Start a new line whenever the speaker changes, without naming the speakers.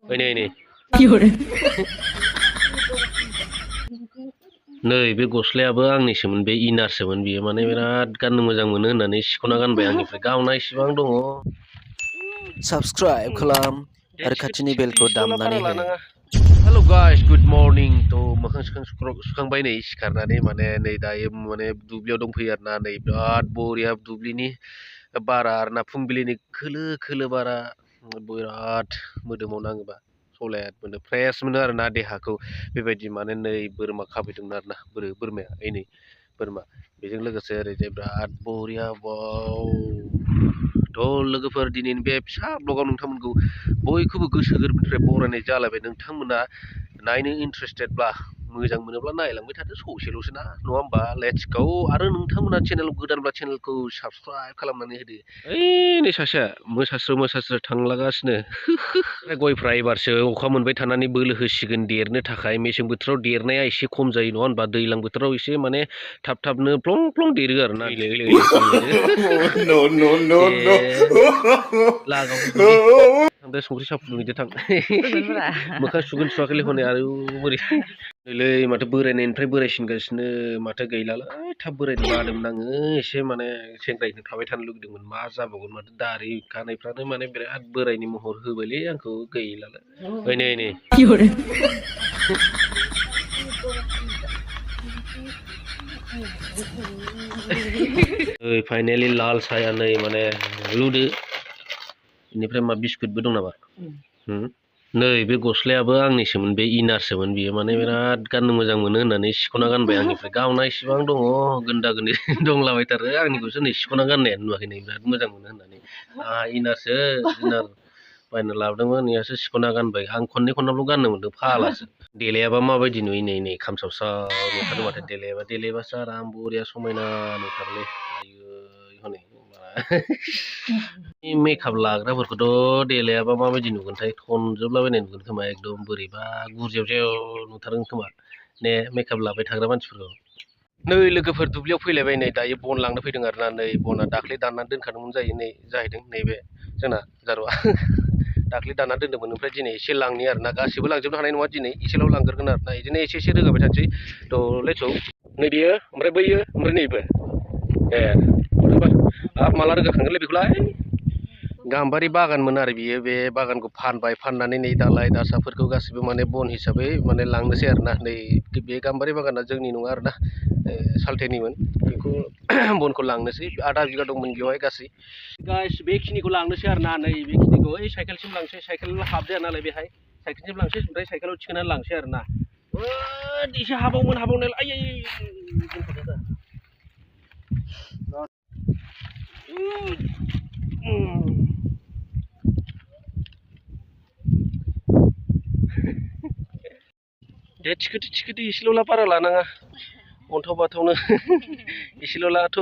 नै
Fiore.
बे गस्लायाबो आंनिसोमोन बे इनारसोमोन बियो माने बिराद गाननो मोजां मोनो होननानै सिख'ना गानबाय आंनिफ्राय गावना इसिबां दङ
साबसक्राइब खालाम आरो खाथिनि बेलखौ दामनानै हो।
हेल' गाइस गुड मर्निं थ' मोखां सुखांबाय नै सिखारनानै माने नै दायो माने दुब्लियाव दंफैयो आरोना नै बिराद बरिया दुब्लिनि बारा आरोना फुंबिलिनि खोलो खोलो बारा बिराद मोदोमाव नाङोबा सलायत मोनो फ्रेस मोनो आरोना देहाखौ बेबायदि माने नै बोरमा खाफैदोंमोन आरोना बोरमाया नै बोरमा बेजों लोगोसे ओरैजाय बिराद बरिया वाव थ' लोगोफोर दिनैनि बे फिसा ब्लगाव नोंथांमोनखौ बयखौबो गोसो गोरबोनिफ्राय बरायनाय जालायबाय नोंथांमोना नायनो इन्ट्रेस्टेडब्ला मोजां मोनोब्ला नायलांबाय थादो ससेल'सो ना नङा होमबा लेट्स गौ आरो नोंथांमोना चेनेलाव गोदानब्ला चेनेलखौ साबस्क्राइब खालामनानै होदो ओइ नै सासेया मोसास्रो थांलागासिनो गयफ्रा एबारसो अखा मोनबाय थानानै बोलो होसिगोन देरनो थाखाय मेसें बोथोराव देरनाया एसे खम जायो नङा होनबा दैज्लां बोथोराव एसे माने थाब थाबनो प्लं प्लं देरो आरोना
No, no, no, no.
लागाव थांदो संख्रि साहा फुदुंहैदो थां मोखां सुगोन सुवाखैलै हनै आरो बोरै नैलै माथो बोरायनायनिफ्राय बोरायसिनगासिनो माथो गैलालै थाब बोरायनो बादोंमोन आङो एसे माने सेंग्रायैनो थाबाय थानो लुगैदोंमोन मा जाबावगोन माथो दारि खानायफ्रानो माने बिराद बोरायनि महर होबायलै आंखौ गैलालै नै
Fiore.
फाइनेलि लाल साया नै माने लुदो बेनिफ्राय मा बिस्कुटबो दं नामा नै बे गस्लायाबो आंनिसोमोन बे इनारसोमोन बियो माने बिराद गाननो मोजां मोनो होननानै सिख'ना गानबाय आंनिफ्राय गावना इसिबां दङ गोन्दा गोन्दि दंलाबायथारो आंनिखौसो नै सिख'ना गाननायानो नुवाखै नै बिराद मोजां मोनो होननानै इनारसो इनार बायना लाबोदोंमोन नैयासो सिख'ना गानबाय आं खननै खनथामल' गाननो मोन्दों फाग्लासो देलायाबा माबायदि नुयो नै खामसावसाव नुथारदों माथो देलायबासो आराम बरिया समायना नुथारोलै आयै हनै मेकआप लाग्राफोरखौथ' देलायाबा माबायदि नुगोनथाय थनजोबलाबायनाय नुगोन खोमा एकदम बोरैबा गुरजेव जेव नुथारगोन खोमा ने मेकआप लाबाय थाग्रा मानसिफोरखौ नै लोगोफोर दुब्लियाव फैलायबाय नै दायो बन लांनो फैदों आरोना नै बना दाख्लै दाननानै दोनखादोंमोन जाहैदों नैबे जोंना जारुवा दाख्लै दानना दोन्दोंमोन ओमफ्राय दिनै एसे लांनि आरोना गासिबो लांजोबनो हानाय नङा दिनै एसेल' लांग्रोगोन आरोना बिदिनो एसे एसे रोगाबाय थानोसै थ' लेट्स गो नै बियो ओमफ्राय बैयो ओमफ्राय नैबो ए हाब माला रोगाखांगोनलै बेखौलाय गाम्बारि बागानमोन आरो बियो बे बागानखौ फाननानै नै दालाय दासाफोरखौ गासिबो माने बन हिसाबै माने लांनोसै आरोना नै बे गाम्बारि बागाना जोंनि नङा आरोना सालथेनिमोन बेखौ बनखौ लांनोसै आधा बिगा दंमोन बेवहाय गासै बेखिनिखौ लांनोसै आरोना नै बेखिनिखौ ओइ साइकेलसिम लांसै साइकेल हाबजाया नालाय बेहाय साइकेलसिम लांसै ओमफ्राय साइकेलाव थिखोनानै लांसै आरोना एसे हाबावनायालाय आयै दे थिखोदो एसेल' ला बारा लानाङा अन्थाव बाथावनो एसेल' लाथ'